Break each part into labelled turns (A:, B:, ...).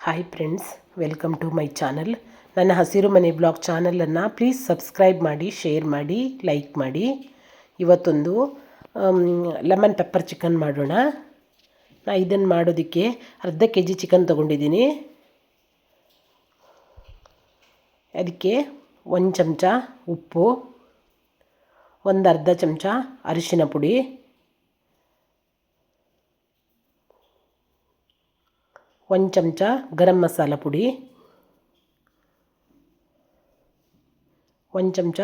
A: Hi friends, welcome to my channel. ನನ್ನ ಹಸಿರು ಮನೆ ಬ್ಲಾಗ್ ಚಾನಲನ್ನು ಪ್ಲೀಸ್ ಸಬ್ಸ್ಕ್ರೈಬ್ ಮಾಡಿ, ಶೇರ್ ಮಾಡಿ, ಲೈಕ್ ಮಾಡಿ. ಇವತ್ತೊಂದು ಲೆಮನ್ ಪೆಪ್ಪರ್ ಚಿಕನ್ ಮಾಡೋಣ. ನಾನು ಇದನ್ನು ಮಾಡೋದಕ್ಕೆ ಅರ್ಧ kg ಚಿಕನ್ ತೊಗೊಂಡಿದ್ದೀನಿ. ಅದಕ್ಕೆ 1 ಚಮಚ ಉಪ್ಪು, ಒಂದು ಅರ್ಧ ಚಮಚ ಅರಿಶಿನ ಪುಡಿ, 1 ಚಮಚ ಗರಂ ಮಸಾಲ ಪುಡಿ, 1 ಚಮಚ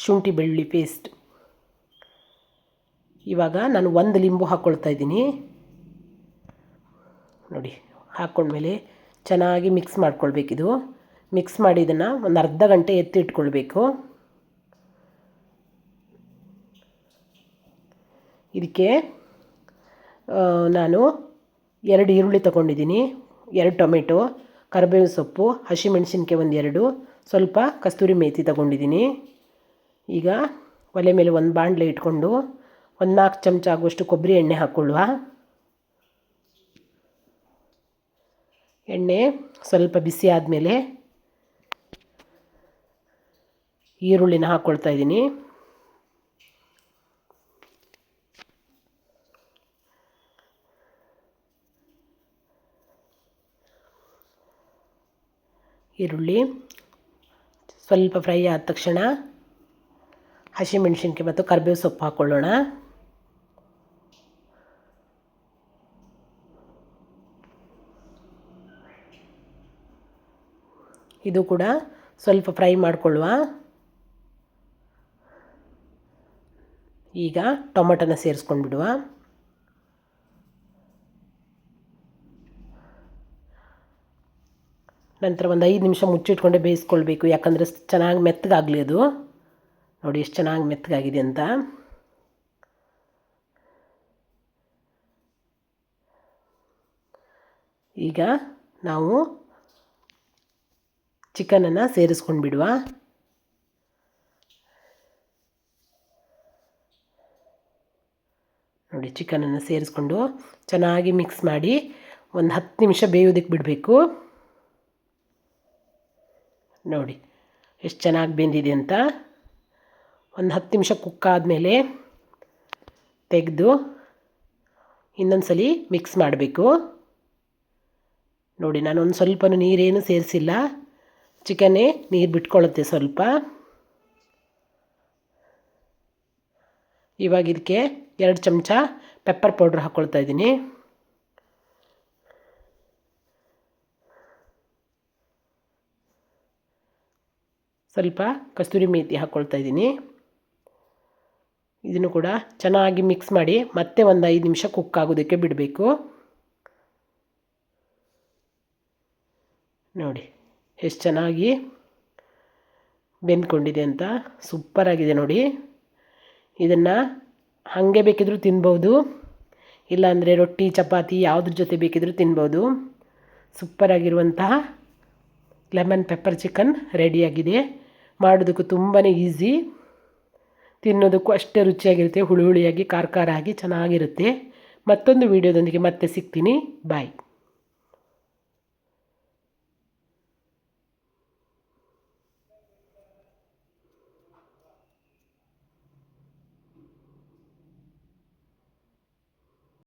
A: ಶುಂಠಿ ಬೆಳ್ಳುಳ್ಳಿ ಪೇಸ್ಟ್. ಇವಾಗ ನಾನು 1 ಲಿಂಬು ಹಾಕ್ಕೊಳ್ತಾ ಇದ್ದೀನಿ. ನೋಡಿ, ಹಾಕ್ಕೊಂಡ್ಮೇಲೆ ಚೆನ್ನಾಗಿ ಮಿಕ್ಸ್ ಮಾಡ್ಕೊಳ್ಬೇಕಿದು. ಮಿಕ್ಸ್ ಮಾಡಿ ಇದನ್ನು ಒಂದು ಅರ್ಧ ಗಂಟೆ ಎತ್ತಿ ಇಟ್ಕೊಳ್ಬೇಕು. ಇದಕ್ಕೆ ನಾನು 2 ಈರುಳ್ಳಿ ತೊಗೊಂಡಿದ್ದೀನಿ, 2 ಟೊಮೆಟೊ, ಕರಿಬೇವಿನ ಸೊಪ್ಪು, ಹಸಿಮೆಣಸಿನ್ಕಾಯಿ 1-2, ಸ್ವಲ್ಪ ಕಸ್ತೂರಿ ಮೇಥಿ ತೊಗೊಂಡಿದ್ದೀನಿ. ಈಗ ಒಲೆ ಮೇಲೆ ಒಂದು ಬಾಣಲೆ ಇಟ್ಕೊಂಡು 4 ಚಮಚ ಆಗುವಷ್ಟು ಕೊಬ್ಬರಿ ಎಣ್ಣೆ ಹಾಕ್ಕೊಳ್ಳುವ. ಎಣ್ಣೆ ಸ್ವಲ್ಪ ಬಿಸಿ ಆದಮೇಲೆ ಈರುಳ್ಳಿನ ಹಾಕ್ಕೊಳ್ತಾ ಇದ್ದೀನಿ. ಈರುಳ್ಳಿ ಸ್ವಲ್ಪ ಫ್ರೈ ಆದ ತಕ್ಷಣ ಹಸಿಮೆಣಸಿನ್ಕಾಯಿ ಮತ್ತು ಕರಿಬೇವು ಸೊಪ್ಪು ಹಾಕ್ಕೊಳ್ಳೋಣ. ಇದು ಕೂಡ ಸ್ವಲ್ಪ ಫ್ರೈ ಮಾಡಿಕೊಳ್ಳುವ. ಈಗ ಟೊಮೆಟೊನ ಸೇರಿಸ್ಕೊಂಡು ಬಿಡುವ. ನಂತರ ಒಂದು 5 ನಿಮಿಷ ಮುಚ್ಚಿಟ್ಕೊಂಡೆ ಬೇಯಿಸ್ಕೊಳ್ಬೇಕು, ಯಾಕಂದರೆ ಚೆನ್ನಾಗಿ ಮೆತ್ತಗಾಗಲಿ ಅದು. ನೋಡಿ ಎಷ್ಟು ಚೆನ್ನಾಗಿ ಮೆತ್ತಗಾಗಿದೆ ಅಂತ. ಈಗ ನಾವು ಚಿಕನನ್ನು ಸೇರಿಸ್ಕೊಂಡು ಬಿಡುವ. ನೋಡಿ, ಚಿಕನನ್ನು ಸೇರಿಸ್ಕೊಂಡು ಚೆನ್ನಾಗಿ ಮಿಕ್ಸ್ ಮಾಡಿ ಒಂದು 10 ನಿಮಿಷ ಬೇಯೋದಕ್ಕೆ ಬಿಡಬೇಕು. ನೋಡಿ ಎಷ್ಟು ಚೆನ್ನಾಗಿ ಬೆಂದಿದೆ ಅಂತ. ಒಂದು 10 ನಿಮಿಷ ಕುಕ್ ಆದಮೇಲೆ ತೆಗೆದು ಇನ್ನೊಂದು ಸಲ ಮಿಕ್ಸ್ ಮಾಡಬೇಕು. ನೋಡಿ, ನಾನೊಂದು ಸ್ವಲ್ಪ ನೀರೇನು ಸೇರಿಸಿಲ್ಲ, ಚಿಕನ್ನೇ ನೀರು ಬಿಟ್ಕೊಳ್ಳುತ್ತೆ ಸ್ವಲ್ಪ. ಇವಾಗ ಇದಕ್ಕೆ 2 ಚಮಚ ಪೆಪ್ಪರ್ ಪೌಡ್ರ್ ಹಾಕ್ಕೊಳ್ತಾ ಇದ್ದೀನಿ. ಸ್ವಲ್ಪ ಕಸ್ತೂರಿ ಮೇಥಿ ಹಾಕ್ಕೊಳ್ತಾ ಇದ್ದೀನಿ. ಇದನ್ನು ಕೂಡ ಚೆನ್ನಾಗಿ ಮಿಕ್ಸ್ ಮಾಡಿ ಮತ್ತೆ ಒಂದು 5 ನಿಮಿಷ ಕುಕ್ ಆಗೋದಕ್ಕೆ ಬಿಡಬೇಕು. ನೋಡಿ ಎಷ್ಟು ಚೆನ್ನಾಗಿ ಬೆಂದ್ಕೊಂಡಿದೆ ಅಂತ. ಸೂಪರಾಗಿದೆ ನೋಡಿ. ಇದನ್ನು ಹಾಗೆ ಬೇಕಿದ್ರೂ ತಿನ್ಬೋದು, ಇಲ್ಲಾಂದರೆ ರೊಟ್ಟಿ ಚಪಾತಿ ಯಾವುದ್ರ ಜೊತೆ ಬೇಕಿದ್ರೂ ತಿನ್ಬೋದು. ಸೂಪರಾಗಿರುವಂತಹ ಲೆಮನ್ ಪೆಪ್ಪರ್ ಚಿಕನ್ ರೆಡಿಯಾಗಿದೆ. ಮಾಡೋದಕ್ಕೂ ತುಂಬಾ ಈಸಿ, ತಿನ್ನೋದಕ್ಕೂ ಅಷ್ಟೇ ರುಚಿಯಾಗಿರುತ್ತೆ. ಹುಳಿ ಹುಳಿಯಾಗಿ ಖಾರ ಖಾರ ಆಗಿ ಚೆನ್ನಾಗಿರುತ್ತೆ. ಮತ್ತೊಂದು ವಿಡಿಯೋದೊಂದಿಗೆ ಮತ್ತೆ ಸಿಗ್ತೀನಿ. ಬಾಯ್.